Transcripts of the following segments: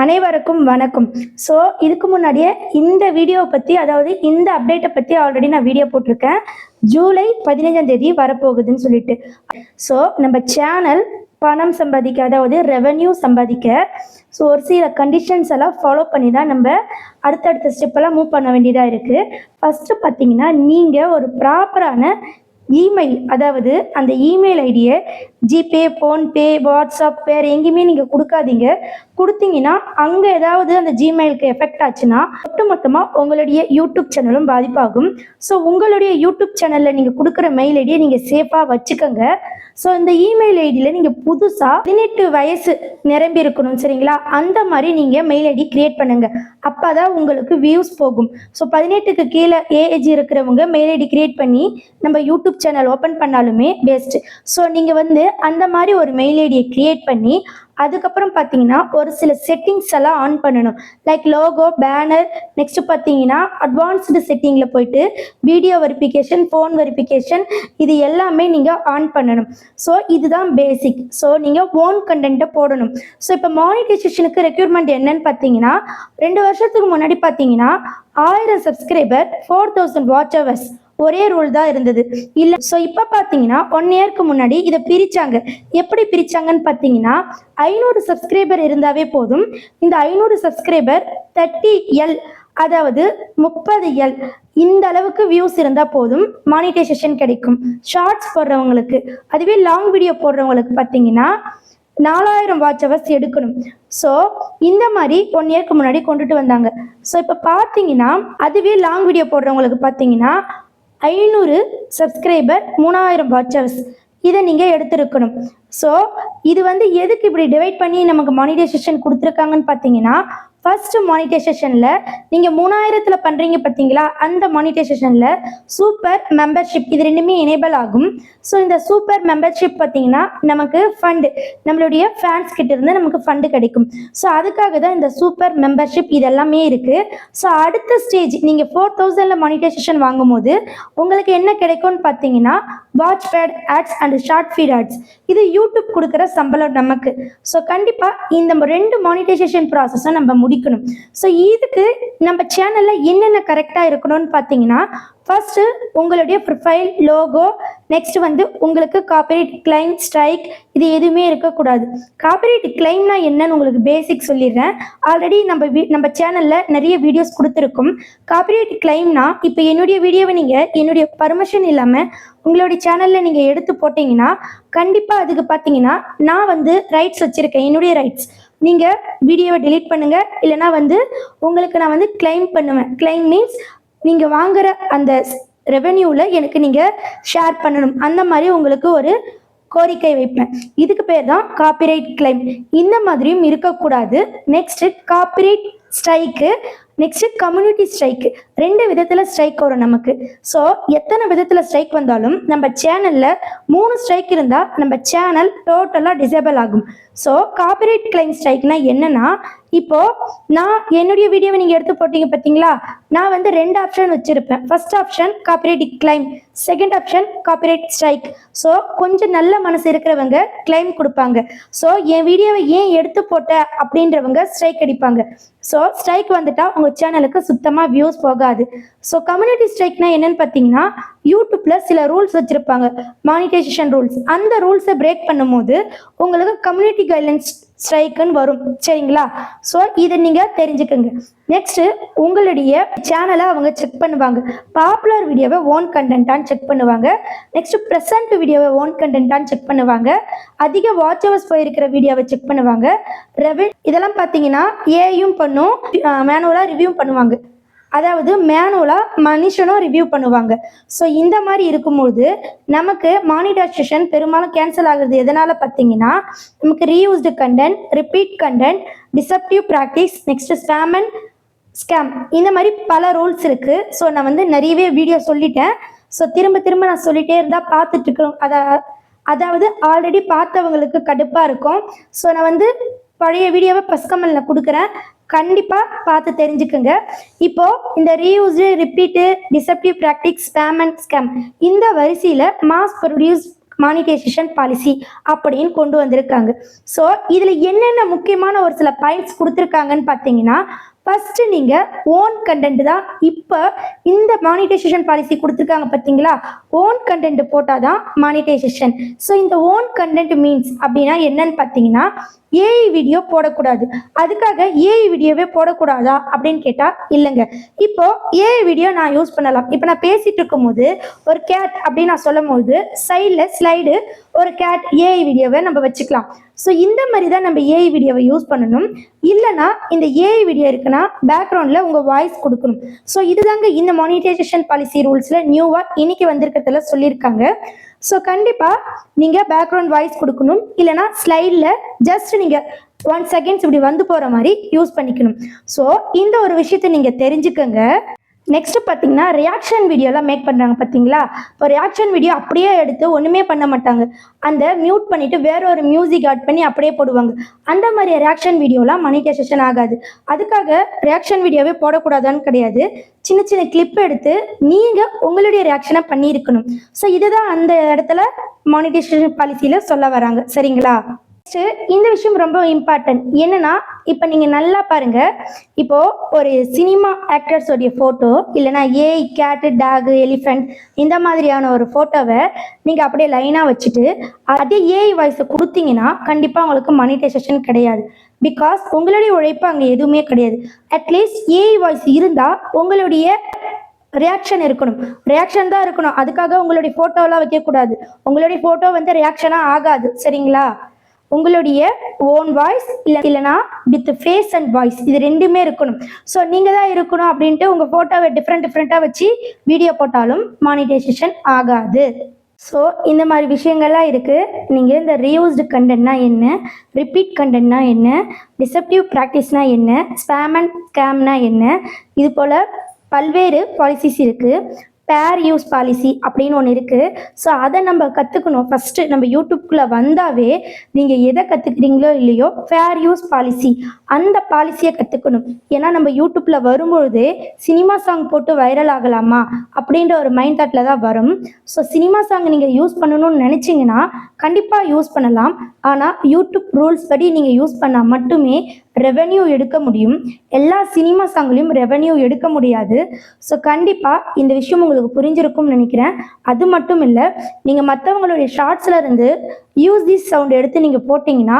அனைவருக்கும் வணக்கம். ஸோ இதுக்கு முன்னாடியே இந்த வீடியோவை பற்றி, அதாவது இந்த அப்டேட்டை பற்றி ஆல்ரெடி நான் வீடியோ போட்டிருக்கேன். ஜூலை 15ஆம் தேதி வரப்போகுதுன்னு சொல்லிட்டு. ஸோ நம்ம சேனல் பணம் சம்பாதிக்க, அதாவது ரெவென்யூ சம்பாதிக்க, ஸோ ஒரு சில கண்டிஷன்ஸ் எல்லாம் ஃபாலோ பண்ணி தான் நம்ம அடுத்தடுத்த ஸ்டெப்பெல்லாம் மூவ் பண்ண வேண்டியதாக இருக்குது. ஃபஸ்ட்டு பார்த்தீங்கன்னா, நீங்கள் ஒரு ப்ராப்பரான இமெயில், அதாவது அந்த இமெயில் ஐடியை ஜிபே, ஃபோன்பே, வாட்ஸ்அப் வேறு எங்கேயுமே நீங்கள் கொடுக்காதீங்க. கொடுத்தீங்கன்னா அங்கே ஏதாவது அந்த ஜிமெயிலுக்கு எஃபெக்ட் ஆச்சுன்னா மொத்தமாக உங்களுடைய யூடியூப் சேனலும் பாதிப்பாகும். ஸோ உங்களுடைய யூடியூப் சேனலில் நீங்கள் கொடுக்குற மெயில் ஐடியை நீங்கள் சேஃபாக வச்சுக்கோங்க. ஸோ இந்த இமெயில் ஐடியில் நீங்கள் புதுசாக 18 வயசு நிரம்பி இருக்கணும், சரிங்களா? அந்த மாதிரி நீங்கள் மெயில் ஐடி கிரியேட் பண்ணுங்கள். அப்போ தான் உங்களுக்கு வியூஸ் போகும். ஸோ 18க்கு கீழே ஏஜ் இருக்கிறவங்க மெயில் ஐடி கிரியேட் பண்ணி நம்ம யூடியூப் சேனல் ஓப்பன் பண்ணாலுமே பெஸ்ட். ஸோ நீங்கள் அந்த மாதிரி ஒரு மெயில் ஐடியை கிரியேட் பண்ணி அதுக்கப்புறம் பார்த்தீங்கன்னா ஒரு சில செட்டிங்ஸ் எல்லாம் ஆன் பண்ணணும். லைக் லோகோ, பேனர், நெக்ஸ்ட் பார்த்தீங்கன்னா அட்வான்ஸ்டு செட்டிங்கில் போயிட்டு வீடியோ வெரிஃபிகேஷன், ஃபோன் வெரிஃபிகேஷன், இது எல்லாமே நீங்கள் ஆன் பண்ணணும். ஸோ இதுதான் பேசிக். ஸோ நீங்கள் ஓன் கண்டென்ட்டை போடணும். ஸோ இப்போ மானிட்டைசேஷனுக்கு ரெக்யூர்மெண்ட் என்னன்னு பார்த்தீங்கன்னா, 2 வருஷத்துக்கு முன்னாடி பார்த்தீங்கன்னா 1000 சப்ஸ்கிரைபர் 4000 வாட்ச் ஹவர்ஸ் ஒரே ரூல் தான் இருந்தது இல்லை. ஸோ இப்போ பார்த்தீங்கன்னா 1 இயர்க்கு முன்னாடி இதை பிரித்தாங்க. எப்படி பிரித்தாங்கன்னு பார்த்தீங்கன்னா, 500 சப்ஸ்கிரைபர் இருந்தாவே போதும். இந்த 500 சப்ஸ்கிரைபர் 30L, அதாவது 30L இந்த அளவுக்கு வியூஸ் இருந்தால் போதும், மானிட்டைசேஷன் கிடைக்கும். ஷார்ட்ஸ் போடுறவங்களுக்கு, அதுவே லாங் வீடியோ போடுறவங்களுக்கு பார்த்தீங்கன்னா 4000 வாட்ச் ஹவர்ஸ் எடுக்கணும். ஸோ இந்த மாதிரி 1 இயர்க்கு முன்னாடி கொண்டுட்டு வந்தாங்க. ஸோ இப்போ பார்த்தீங்கன்னா அதுவே லாங் வீடியோ போடுறவங்களுக்கு பார்த்தீங்கன்னா 500 சப்ஸ்கிரைபர் 3000 வாட்ச் ஹவர்ஸ் இதை நீங்கள் எடுத்துருக்கணும். ஸோ இது எதுக்கு இப்படி டிவைட் பண்ணி நமக்கு மானிட்டைசேஷன் கொடுத்துருக்காங்கன்னு பார்த்தீங்கன்னா, ஃபர்ஸ்ட் மானிட்டைசேஷனில் நீங்கள் 3000ல் பண்ணுறீங்க பார்த்தீங்களா, அந்த மானிட்டைசேஷனில் சூப்பர் மெம்பர்ஷிப் இது ரெண்டுமே எனேபிள் ஆகும். ஸோ இந்த சூப்பர் மெம்பர்ஷிப் பார்த்தீங்கன்னா நமக்கு ஃபண்டு, நம்மளுடைய ஃபேன்ஸ் கிட்ட இருந்து நமக்கு ஃபண்டு கிடைக்கும். ஸோ அதுக்காக தான் இந்த சூப்பர் மெம்பர்ஷிப் இது எல்லாமே இருக்குது. ஸோ அடுத்த ஸ்டேஜ் நீங்கள் 4000ல் மானிட்டைசேஷன் வாங்கும்போது உங்களுக்கு என்ன கிடைக்கும்னு பார்த்தீங்கன்னா, watch page ads and short feed ads. இது யூடியூப் கொடுக்குற சம்பளம் நமக்கு. ஸோ கண்டிப்பாக இந்த 2 மானிட்டைசேஷன் ப்ராசஸை நம்ம முடிக்கணும். ஸோ இதுக்கு நம்ம சேனலில் என்னென்ன கரெக்டாக இருக்கணும்னு பார்த்தீங்கன்னா, ஃபர்ஸ்ட்டு உங்களுடைய ப்ரொஃபைல், லோகோ, நெக்ஸ்ட் உங்களுக்கு காப்பிரைட் கிளைம், ஸ்ட்ரைக் இது எதுவுமே இருக்கக்கூடாது. காப்பிரைட் கிளைம்னா என்னன்னு உங்களுக்கு பேசிக் சொல்லிடுறேன். ஆல்ரெடி நம்ம சேனலில் நிறைய வீடியோஸ் கொடுத்துருக்கோம். காப்பிரைட் கிளைம்னா, இப்போ என்னுடைய வீடியோவை நீங்கள் என்னுடைய பர்மிஷன் இல்லாமல் உங்களுடைய சேனலில் நீங்கள் எடுத்து போட்டிங்கன்னா கண்டிப்பாக அதுக்கு பார்த்தீங்கன்னா நான் ரைட்ஸ் வச்சுருக்கேன், என்னுடைய ரைட்ஸ். நீங்கள் வீடியோவை டெலீட் பண்ணுங்கள், இல்லைனா உங்களுக்கு நான் கிளைம் பண்ணுவேன். கிளைம் மீன்ஸ் நீங்கள் வாங்குகிற அந்த ரெவென்யூவில் எனக்கு நீங்கள் ஷேர் பண்ணணும். அந்த மாதிரி உங்களுக்கு ஒரு கோரிக்கை வைப்பேன். இதுக்கு பேர் தான் காப்பிரைட் கிளைம். இந்த மாதிரியும் இருக்கக்கூடாது. Next copyright strike, next community strike. 2 விதத்தில் ஸ்ட்ரைக் வரும் நமக்கு. ஸோ எத்தனை விதத்தில் ஸ்ட்ரைக் வந்தாலும் நம்ம சேனலில் 3 ஸ்ட்ரைக் இருந்தால் நம்ம சேனல் டோட்டலாக டிசேபிள் ஆகும். ஸோ காப்பிரைட் கிளைம் ஸ்ட்ரைக்னா என்னன்னா, இப்போது நான் என்னுடைய வீடியோவை நீங்கள் எடுத்து போட்டீங்க பார்த்தீங்களா, நான் 2 ஆப்ஷன் வச்சுருப்பேன். First option copyright claim, second option copyright strike. So கொஞ்சம் நல்ல மனசு இருக்கிறவங்க கிளைம் கொடுப்பாங்க. ஸோ என் வீடியோவை ஏன் எடுத்து போட்ட அப்படின்றவங்க ஸ்ட்ரைக் அடிப்பாங்க. ஸோ ஸ்ட்ரைக் வந்துட்டா உங்கள் சேனலுக்கு சுத்தமாக வியூஸ் போகாது. ஸோ கம்யூனிட்டி ஸ்ட்ரைக்னா என்னன்னு பார்த்தீங்கன்னா, யூடியூப்ல சில ரூல்ஸ் வச்சுருப்பாங்க, மானிட்டைசேஷன் ரூல்ஸ். அந்த ரூல்ஸை பிரேக் பண்ணும்போது உங்களுக்கு கம்யூனிட்டி கைட்லைன்ஸ் ஸ்ட்ரைக்குன்னு வரும், சரிங்களா? ஸோ இதை நீங்கள் தெரிஞ்சுக்கோங்க. நெக்ஸ்ட்டு உங்களுடைய சேனலை அவங்க செக் பண்ணுவாங்க. பாப்புலர் வீடியோவை ஓன் கண்டென்ட்டான்னு செக் பண்ணுவாங்க. நெக்ஸ்ட்டு ப்ரெசன்ட் வீடியோவை ஓன் கண்டென்ட்டான்னு செக் பண்ணுவாங்க. அதிக வாட்ச் ஹவர்ஸ் போயிருக்கிற வீடியோவை செக் பண்ணுவாங்க. இதெல்லாம் பார்த்தீங்கன்னா ஏயும் பண்ணும், மேனுவலாக ரிவ்யூ பண்ணுவாங்க. அதாவது மேனுவலாக மனுஷனும் ரிவ்யூ பண்ணுவாங்க. ஸோ இந்த மாதிரி இருக்கும்போது நமக்கு மானிட்டைசேஷன் பெரும்பாலும் கேன்சல் ஆகுது. எதனால் பார்த்தீங்கன்னா, நமக்கு reused content, repeat content, deceptive practice, next spam and scam, இந்த மாதிரி பல ரூல்ஸ் இருக்குது. ஸோ நான் நிறையவே வீடியோ சொல்லிட்டேன். ஸோ திரும்ப நான் சொல்லிகிட்டே இருந்தால் பார்த்துட்டு இருக்கணும். அதாவது ஆல்ரெடி பார்த்தவங்களுக்கு கடுப்பாக இருக்கும். ஸோ நான் பழைய வீடியோவை பஸ்கமலில் கொடுக்குறேன், கண்டிப்பாக பார்த்து தெரிஞ்சுக்குங்க. இப்போது இந்த reused, repeat, deceptive practice, spam and scam இந்த வரிசையில் மாஸ் ப்ரொடியூஸ் மானிட்டைசேஷன் பாலிசி அப்படின்னு கொண்டு வந்திருக்காங்க. ஸோ இதில் என்னென்ன முக்கியமான ஒரு சில பாயிண்ட்ஸ் கொடுத்துருக்காங்கன்னு பார்த்தீங்கன்னா, ஃபர்ஸ்ட் நீங்க ஓன் கண்டென்ட் தான். இப்போ இந்த மானிட்டைசேஷன் பாலிசி கொடுத்துருக்காங்க பார்த்தீங்களா, ஓன் கண்டென்ட் போட்டாதான் மானிட்டைசேஷன். ஸோ இந்த ஓன் கண்டென்ட் மீன்ஸ் அப்படின்னா என்னன்னு பார்த்தீங்கன்னா, ஏஐ வீடியோ போடக்கூடாது. அதுக்காக ஏஐ வீடியோவே போடக்கூடாதா அப்படின்னு கேட்டா இல்லைங்க. இப்போ ஏஐ வீடியோ நான் யூஸ் பண்ணலாம். இப்போ நான் பேசிட்டு இருக்கும் போது ஒரு கேட் அப்படின்னு நான் சொல்லும் போது சைடில் ஸ்லைடு ஒரு கேட் ஏஐ வீடியோவை நம்ம வச்சுக்கலாம். ஸோ இந்த மாதிரி தான் நம்ம ஏஐ வீடியோவை யூஸ் பண்ணணும். இல்லைனா இந்த ஏஐ வீடியோ இருக்குன்னா பேக்ரவுண்டில் உங்கள் வாய்ஸ் கொடுக்கணும். ஸோ இதுதாங்க இந்த மானிட்டைசேஷன் பாலிசி ரூல்ஸில் நியூவாக இன்னைக்கு வந்திருக்கிறதுல சொல்லியிருக்காங்க. ஸோ கண்டிப்பாக நீங்கள் பேக்ரவுண்ட் வாய்ஸ் கொடுக்கணும். இல்லைனா ஸ்லைடில் ஜஸ்ட் நீங்கள் 1 seconds இப்படி வந்து போகிற மாதிரி யூஸ் பண்ணிக்கணும். ஸோ இந்த ஒரு விஷயத்தை நீங்கள் தெரிஞ்சுக்கங்க. நெக்ஸ்ட் பார்த்தீங்கன்னா ரியாக்ஷன் வீடியோலாம் மேக் பண்ணுறாங்க பார்த்தீங்களா. இப்போ ரியாக்ஷன் வீடியோ அப்படியே எடுத்து ஒன்றுமே பண்ண மாட்டாங்க. அந்த மியூட் பண்ணிவிட்டு வேற ஒரு மியூசிக் ஆட் பண்ணி அப்படியே போடுவாங்க. அந்த மாதிரி ரியாக்ஷன் வீடியோலாம் மானிட்டைசேஷன் ஆகாது. அதுக்காக ரியாக்ஷன் வீடியோவே போடக்கூடாதான்னு கிடையாது. சின்ன சின்ன கிளிப் எடுத்து நீங்கள் உங்களுடைய ரியாக்ஷனை பண்ணியிருக்கணும். ஸோ இதுதான் அந்த இடத்துல மானிட்டைசேஷன் பாலிசியில் சொல்ல வராங்க. சரிங்களா. இந்த விஷயம் ரொம்ப இம்பார்ட்டன்ட். என்னன்னா இப்போ நீங்கள் நல்லா பாருங்க, இப்போ ஒரு சினிமா ஆக்டர்ஸோடைய ஃபோட்டோ இல்லைனா ஏஐ கேட்டு டாகு எலிஃபெண்ட் இந்த மாதிரியான ஒரு ஃபோட்டோவை நீங்கள் அப்படியே லைனாக வச்சுட்டு அதே ஏஐ வாய்ஸை கொடுத்தீங்கன்னா கண்டிப்பாக உங்களுக்கு மானிட்டைசேஷன் கிடையாது. பிகாஸ் உங்களுடைய உழைப்பு அங்கே எதுவுமே கிடையாது. அட்லீஸ்ட் ஏஐ வாய்ஸ் இருந்தால் உங்களுடைய ரியாக்ஷன் இருக்கணும். ரியாக்ஷன் தான் இருக்கணும். அதுக்காக உங்களுடைய ஃபோட்டோலாம் வைக்கக்கூடாது. உங்களுடைய ஃபோட்டோ வந்து ரியாக்ஷனாக ஆகாது. சரிங்களா. உங்களுடைய ஓன் வாய்ஸ் இல்லைனா வித் ஃபேஸ் அண்ட் வாய்ஸ் இது ரெண்டுமே இருக்கணும். ஸோ நீங்கள் தான் இருக்கணும் அப்படின்ட்டு உங்கள் ஃபோட்டோவை டிஃப்ரெண்ட்டாக வச்சு வீடியோ போட்டாலும் மானிட்டைசேஷன் ஆகாது. ஸோ இந்த மாதிரி விஷயங்கள்லாம் இருக்குது. நீங்கள் இந்த ரீயூஸ்டு கண்டென்ட்னா என்ன, ரிப்பீட் கண்டென்ட்னா என்ன, டிசப்டிவ் ப்ராக்டிஸ்னால் என்ன, ஸ்பேம் அண்ட் ஸ்கேம்னா என்ன, இது போல் பல்வேறு பாலிசிஸ் இருக்குது. பேர் யூஸ் பாலிசி அப்படின்னு ஒன்று இருக்குது. ஸோ அதை நம்ம கற்றுக்கணும். ஃபஸ்ட்டு நம்ம யூடியூப்குள்ளே வந்தாவே நீங்கள் எதை கற்றுக்குறீங்களோ இல்லையோ ஃபேர் யூஸ் பாலிசி அந்த பாலிசியை கற்றுக்கணும். ஏன்னா நம்ம யூடியூப்பில் வரும்பொழுதே சினிமா சாங் போட்டு வைரல் ஆகலாமா அப்படின்ற ஒரு மைண்ட் தாட்டில் தான் வரும். ஸோ சினிமா சாங் நீங்கள் யூஸ் பண்ணணும்னு நினச்சிங்கன்னா கண்டிப்பாக யூஸ் பண்ணலாம். ஆனால் யூடியூப் ரூல்ஸ் படி நீங்கள் யூஸ் பண்ணால் மட்டுமே ரெவென்யூ எடுக்க முடியும். எல்லா சினிமா சாங்லையும் ரெவென்யூ எடுக்க முடியாது. ஸோ கண்டிப்பாக இந்த விஷயம் உங்களுக்கு புரிஞ்சிருக்கும்னு நினைக்கிறேன். அது மட்டும் இல்லை, நீங்கள் மற்றவங்களுடைய ஷார்ட்ஸில் இருந்து யூஸ் திஸ் சவுண்ட் எடுத்து நீங்கள் போட்டிங்கன்னா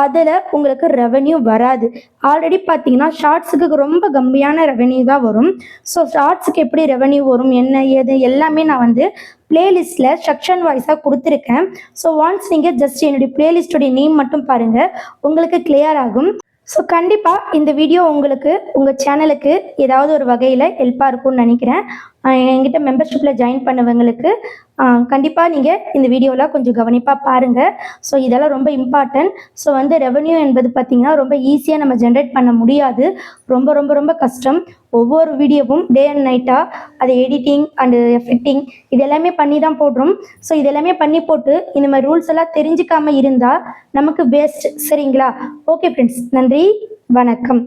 அதில் உங்களுக்கு ரெவென்யூ வராது. ஆல்ரெடி பார்த்தீங்கன்னா ஷார்ட்ஸுக்கு ரொம்ப கம்மியான ரெவென்யூ தான் வரும். ஸோ ஷார்ட்ஸுக்கு எப்படி ரெவென்யூ வரும் என்ன ஏது எல்லாமே நான் வந்து பிளேலிஸ்ட்டில் செக்ஷன் வைஸாக கொடுத்துருக்கேன். ஸோ ஒன்ஸ் நீங்கள் ஜஸ்ட் என்னுடைய பிளேலிஸ்ட்டுடைய நேம் மட்டும் பாருங்கள், உங்களுக்கு கிளியர் ஆகும். ஸோ கண்டிப்பாக இந்த வீடியோ உங்களுக்கு உங்கள் சேனலுக்கு ஏதாவது ஒரு வகையில் ஹெல்ப்பாக இருக்கும்னு நினைக்கிறேன். என்கிட்ட மெம்பர்ஷிப்பில் ஜாயின் பண்ணவங்களுக்கு கண்டிப்பாக நீங்கள் இந்த வீடியோவில் கொஞ்சம் கவனிப்பாக பாருங்கள். ஸோ இதெல்லாம் ரொம்ப இம்பார்ட்டன்ட். ஸோ வந்து ரெவென்யூ என்பது பார்த்திங்கன்னா ரொம்ப ஈஸியாக நம்ம ஜென்ரேட் பண்ண முடியாது. ரொம்ப ரொம்ப ரொம்ப கஷ்டம். ஒவ்வொரு வீடியோவும் டே அண்ட் நைட்டாக அது எடிட்டிங் அண்டு எஃபெக்டிங் இது எல்லாமே பண்ணி தான் போடுறோம். ஸோ இதெல்லாமே பண்ணி போட்டு இந்த மாதிரி ரூல்ஸ் எல்லாம் தெரிஞ்சுக்காமல் இருந்தால் நமக்கு வேஸ்ட். சரிங்களா. ஓகே ஃப்ரெண்ட்ஸ், நன்றி, வணக்கம்.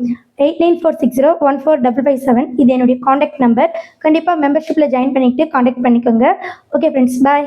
8946014557 இது என்னுடைய காண்டாக்ட் நம்பர். கண்டிப்பாக மெம்பர்ஷிப்பில் ஜாயின் பண்ணிக்கிட்டு காண்டாக்ட் பண்ணிக்கோங்க. ஓகே ஃப்ரெண்ட்ஸ், பாய்.